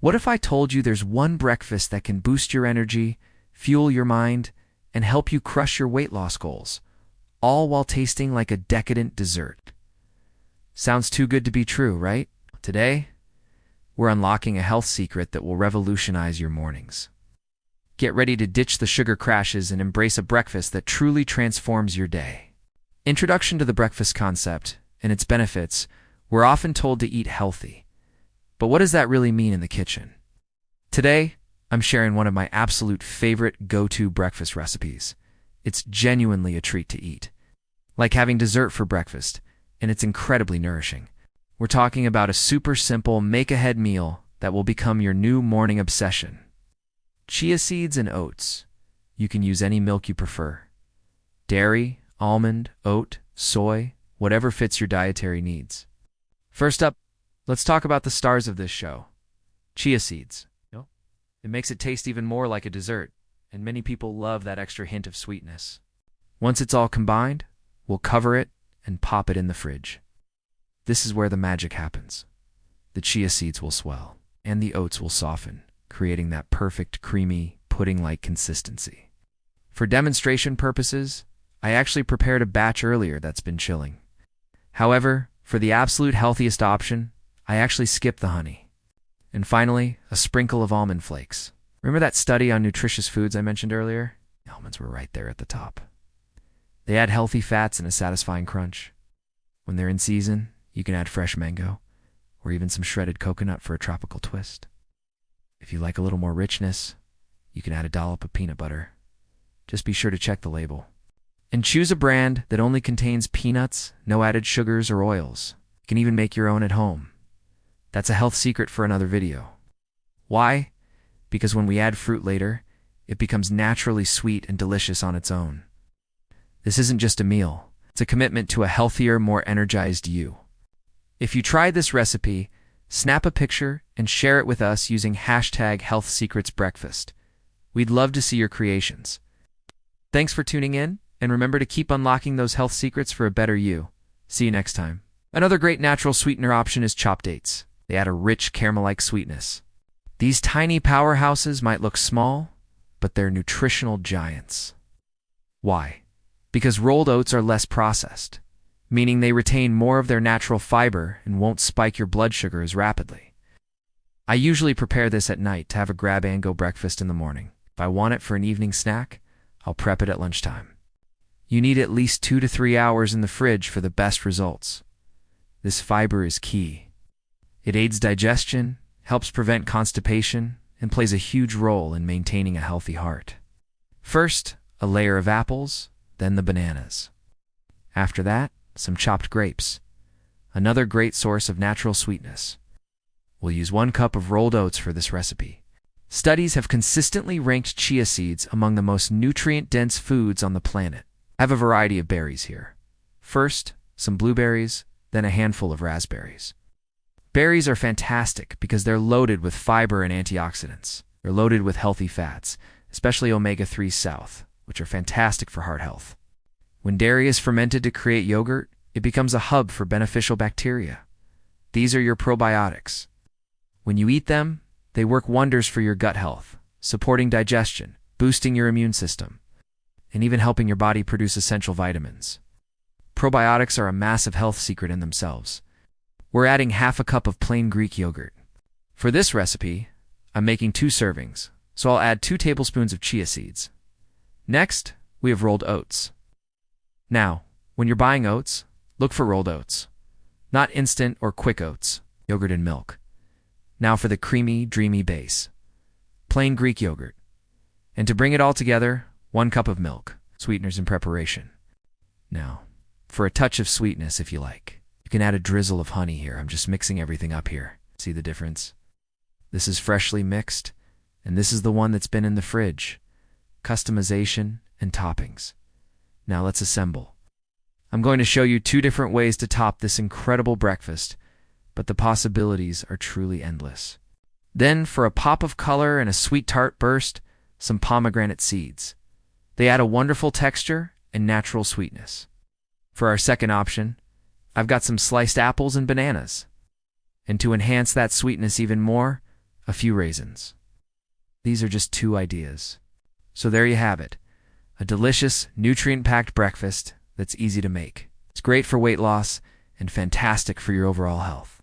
What if I told you there's one breakfast that can boost your energy, fuel your mind, and help you crush your weight loss goals, all while tasting like a decadent dessert? Sounds too good to be true, right? Today, we're unlocking a health secret that will revolutionize your mornings. Get ready to ditch the sugar crashes and embrace a breakfast that truly transforms your day. Introduction to the breakfast concept and its benefits. We're often told to eat healthy. But what does that really mean in the kitchen? Today, I'm sharing one of my absolute favorite go-to breakfast recipes. It's genuinely a treat to eat. Like having dessert for breakfast, and it's incredibly nourishing. We're talking about a super simple make-ahead meal that will become your new morning obsession. Chia seeds and oats. You can use any milk you prefer. Dairy, almond, oat, soy, whatever fits your dietary needs. First up, let's talk about the stars of this show. Chia seeds. It makes it taste even more like a dessert, and many people love that extra hint of sweetness. Once it's all combined, we'll cover it and pop it in the fridge. This is where the magic happens. The chia seeds will swell, and the oats will soften, creating that perfect, creamy, pudding-like consistency. For demonstration purposes, I actually prepared a batch earlier that's been chilling. However, for the absolute healthiest option, I actually skipped the honey. And finally, a sprinkle of almond flakes. Remember that study on nutritious foods I mentioned earlier? Almonds were right there at the top. They add healthy fats and a satisfying crunch. When they're in season, you can add fresh mango, or even some shredded coconut for a tropical twist. If you like a little more richness, you can add a dollop of peanut butter. Just be sure to check the label. And choose a brand that only contains peanuts, no added sugars or oils. You can even make your own at home. That's a health secret for another video. Why? Because when we add fruit later, it becomes naturally sweet and delicious on its own. This isn't just a meal. It's a commitment to a healthier, more energized you. If you tried this recipe, snap a picture and share it with us using #HealthSecretsBreakfast. We'd love to see your creations. Thanks for tuning in, and remember to keep unlocking those health secrets for a better you. See you next time. Another great natural sweetener option is chopped dates. They add a rich caramel-like sweetness. These tiny powerhouses might look small, but they're nutritional giants. Why? Because rolled oats are less processed, meaning they retain more of their natural fiber and won't spike your blood sugar as rapidly. I usually prepare this at night to have a grab-and-go breakfast in the morning. If I want it for an evening snack, I'll prep it at lunchtime. You need at least 2 to 3 hours in the fridge for the best results. This fiber is key. It aids digestion, helps prevent constipation, and plays a huge role in maintaining a healthy heart. First, a layer of apples, then the bananas. After that, some chopped grapes. Another great source of natural sweetness. We'll use 1 cup of rolled oats for this recipe. Studies have consistently ranked chia seeds among the most nutrient-dense foods on the planet. I have a variety of berries here. First, some blueberries, then a handful of raspberries. Berries are fantastic because they're loaded with fiber and antioxidants. They're loaded with healthy fats, especially omega-3 south, which are fantastic for heart health. When dairy is fermented to create yogurt, it becomes a hub for beneficial bacteria. These are your probiotics. When you eat them, they work wonders for your gut health, supporting digestion, boosting your immune system, and even helping your body produce essential vitamins. Probiotics are a massive health secret in themselves. We're adding half a cup of plain Greek yogurt. For this recipe, I'm making 2 servings, so I'll add 2 tablespoons of chia seeds. Next, we have rolled oats. Now, when you're buying oats, look for rolled oats, not instant or quick oats, yogurt and milk. Now for the creamy, dreamy base. Plain Greek yogurt. And to bring it all together, 1 cup of milk, sweeteners in preparation. Now, for a touch of sweetness if you like. You can add a drizzle of honey here. I'm just mixing everything up here. See the difference? This is freshly mixed, and this is the one that's been in the fridge. Customization and toppings. Now let's assemble. I'm going to show you 2 different ways to top this incredible breakfast, but the possibilities are truly endless. Then, for a pop of color and a sweet tart burst, some pomegranate seeds. They add a wonderful texture and natural sweetness. For our second option, I've got some sliced apples and bananas. And to enhance that sweetness even more, a few raisins. These are just 2 ideas. So there you have it, a delicious, nutrient-packed breakfast that's easy to make. It's great for weight loss and fantastic for your overall health.